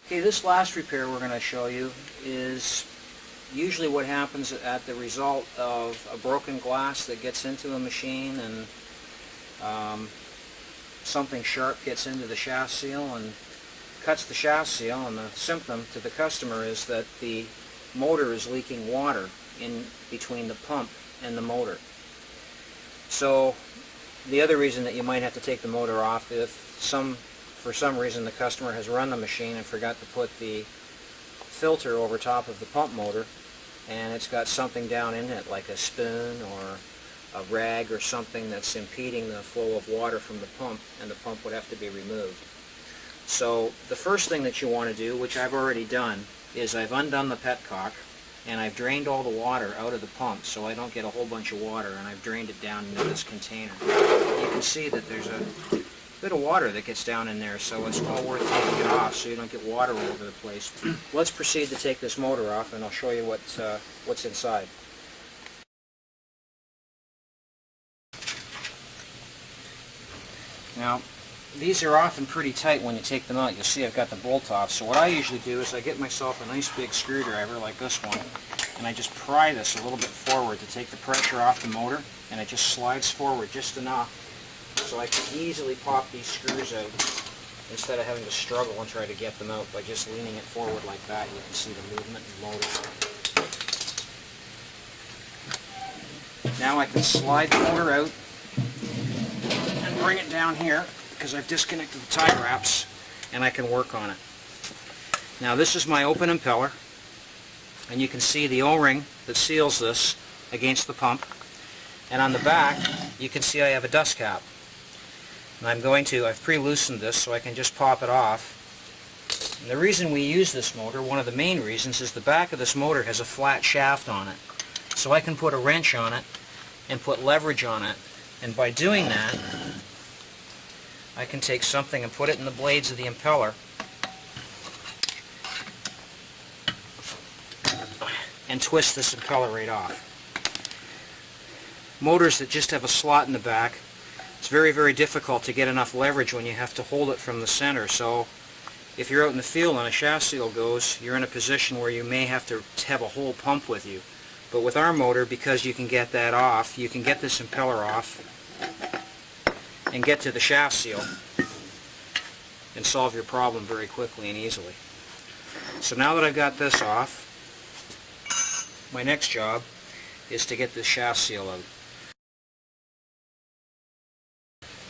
Okay, this last repair we're going to show you is usually what happens at the result of a broken glass that gets into a machine, and something sharp gets into the shaft seal and cuts the shaft seal, and the symptom to the customer is that the motor is leaking water in between the pump and the motor. So the other reason that you might have to take the motor off, if for some reason the customer has run the machine and forgot to put the filter over top of the pump motor, and it's got something down in it like a spoon or a rag or something that's impeding the flow of water from the pump, and the pump would have to be removed. So the first thing that you want to do, which I've already done, is I've undone the petcock and I've drained all the water out of the pump so I don't get a whole bunch of water, and I've drained it down into this container. You can see that there's a bit of water that gets down in there, so it's well worth taking it off so you don't get water all over the place. Let's proceed to take this motor off, and I'll show you what's inside. Now, these are often pretty tight when you take them out. You'll see I've got the bolt off. So what I usually do is I get myself a nice big screwdriver like this one, and I just pry this a little bit forward to take the pressure off the motor, and it just slides forward just enough so I can easily pop these screws out instead of having to struggle and try to get them out by just leaning it forward like that. You can see the movement in the motor. Now I can slide the motor out and bring it down here, because I've disconnected the tie wraps, and I can work on it. Now this is my open impeller, and you can see the O-ring that seals this against the pump, and on the back you can see I have a dust cap. And I've pre-loosened this so I can just pop it off. And the reason we use this motor, one of the main reasons, is the back of this motor has a flat shaft on it. So I can put a wrench on it and put leverage on it, and by doing that I can take something and put it in the blades of the impeller and twist this impeller right off. Motors that just have a slot in the back, it's very, very difficult to get enough leverage when you have to hold it from the center. So if you're out in the field and a shaft seal goes, you're in a position where you may have to have a whole pump with you. But with our motor, because you can get that off, you can get this impeller off and get to the shaft seal and solve your problem very quickly and easily. So now that I've got this off, my next job is to get this shaft seal out.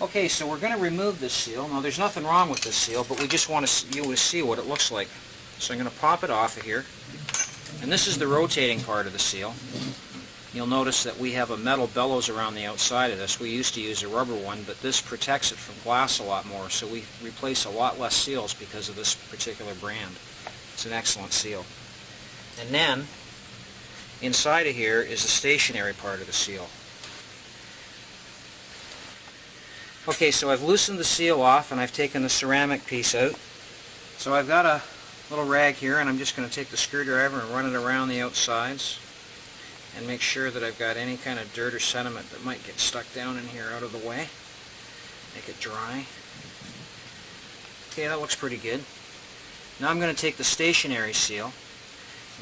Okay, so we're going to remove this seal. Now there's nothing wrong with this seal, but we just want you to see what it looks like. So I'm going to pop it off of here, and this is the rotating part of the seal. You'll notice that we have a metal bellows around the outside of this. We used to use a rubber one, but this protects it from glass a lot more, so we replace a lot less seals because of this particular brand. It's an excellent seal. And then inside of here is the stationary part of the seal. Okay, so I've loosened the seal off and I've taken the ceramic piece out. So I've got a little rag here, and I'm just going to take the screwdriver and run it around the outsides and make sure that I've got any kind of dirt or sediment that might get stuck down in here out of the way. Make it dry. Okay, that looks pretty good. Now I'm going to take the stationary seal,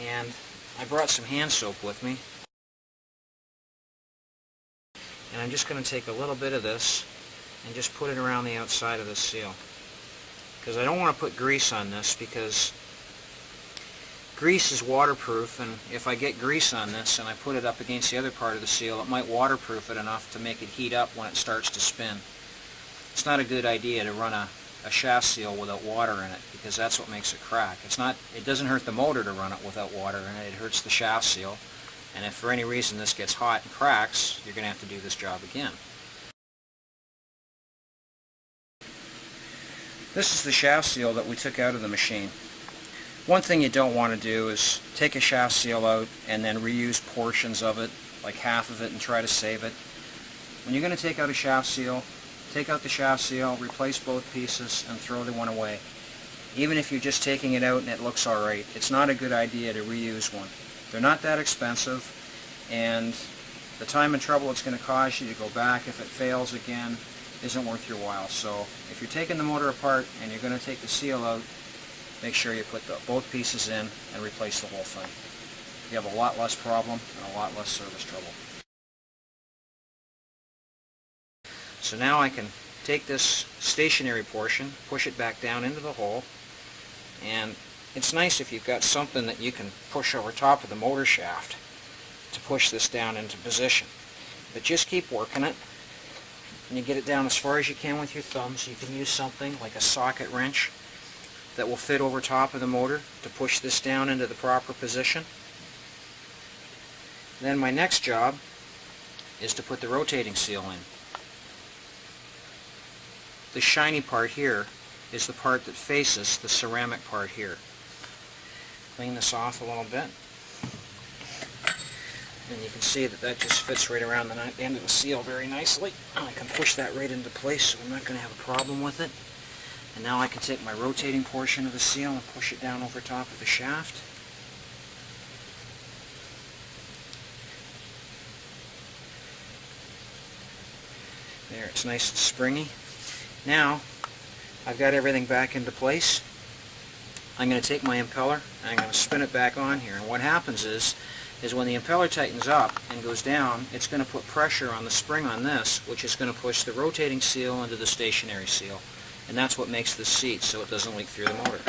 and I brought some hand soap with me, and I'm just going to take a little bit of this and just put it around the outside of this seal, because I don't want to put grease on this, because grease is waterproof, and if I get grease on this and I put it up against the other part of the seal, it might waterproof it enough to make it heat up when it starts to spin. It's not a good idea to run a shaft seal without water in it, because that's what makes it crack. It doesn't hurt the motor to run it without water in it, it hurts the shaft seal, and if for any reason this gets hot and cracks, you're going to have to do this job again. This is the shaft seal that we took out of the machine. One thing you don't want to do is take a shaft seal out and then reuse portions of it, like half of it, and try to save it. When you're going to take out a shaft seal, take out the shaft seal, replace both pieces, and throw the one away. Even if you're just taking it out and it looks alright, it's not a good idea to reuse one. They're not that expensive, and the time and trouble it's going to cause you to go back if it fails again isn't worth your while. So if you're taking the motor apart and you're going to take the seal out, make sure you put both pieces in and replace the whole thing. You have a lot less problem and a lot less service trouble. So now I can take this stationary portion, push it back down into the hole, and it's nice if you've got something that you can push over top of the motor shaft to push this down into position. But just keep working it. When you get it down as far as you can with your thumbs, you can use something like a socket wrench that will fit over top of the motor to push this down into the proper position. Then my next job is to put the rotating seal in. The shiny part here is the part that faces the ceramic part here. Clean this off a little bit. And you can see that that just fits right around the end of the seal very nicely. I can push that right into place, so I'm not going to have a problem with it. And now I can take my rotating portion of the seal and push it down over top of the shaft. There, it's nice and springy. Now, I've got everything back into place. I'm going to take my impeller and I'm going to spin it back on here. And what happens is when the impeller tightens up and goes down, it's going to put pressure on the spring on this, which is going to push the rotating seal into the stationary seal. And that's what makes this seat so it doesn't leak through the motor.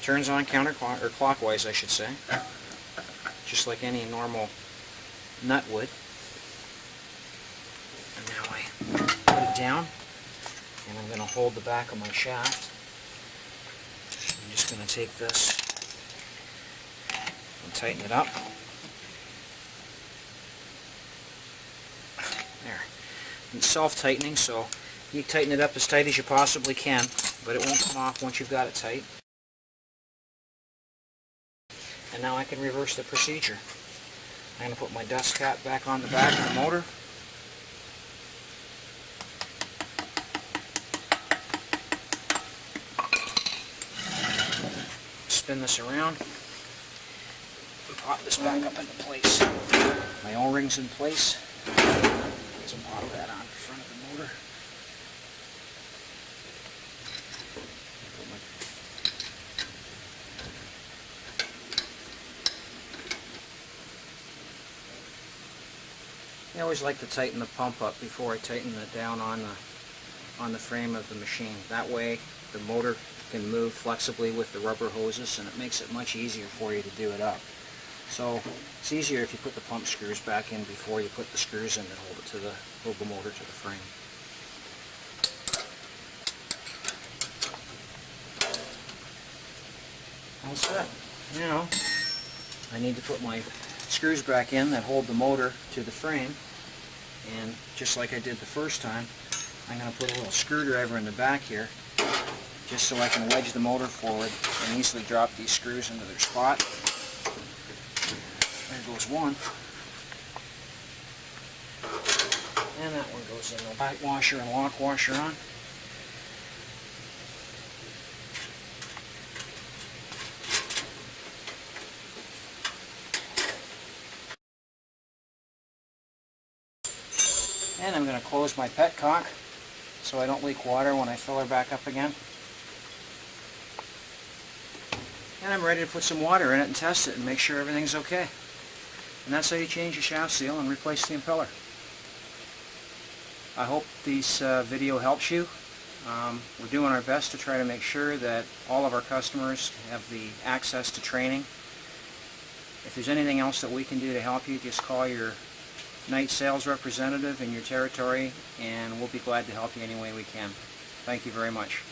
Turns on clockwise, I should say, just like any normal nut would. And now I put it down, and I'm going to hold the back of my shaft. I'm just going to take this and tighten it up. There. It's self-tightening, so you tighten it up as tight as you possibly can, but it won't come off once you've got it tight. And now I can reverse the procedure. I'm going to put my dust cap back on the back of the motor. Spin this around and pop this back up into place. My O-ring's in place. Just pop that on the front of the motor. I always like to tighten the pump up before I tighten it down on the frame of the machine. That way the motor can move flexibly with the rubber hoses, and it makes it much easier for you to do it up. So it's easier if you put the pump screws back in before you put the screws in that hold the motor to the frame. All set. Now I need to put my screws back in that hold the motor to the frame, and just like I did the first time, I'm going to put a little screwdriver in the back here just so I can wedge the motor forward and easily drop these screws into their spot. There goes one. And that one goes in the back washer and lock washer on. And I'm going to close my petcock so I don't leak water when I fill her back up again. And I'm ready to put some water in it and test it and make sure everything's okay. And that's how you change your shaft seal and replace the impeller. I hope this video helps you. We're doing our best to try to make sure that all of our customers have the access to training. If there's anything else that we can do to help you, just call your Knight sales representative in your territory, and we'll be glad to help you any way we can. Thank you very much.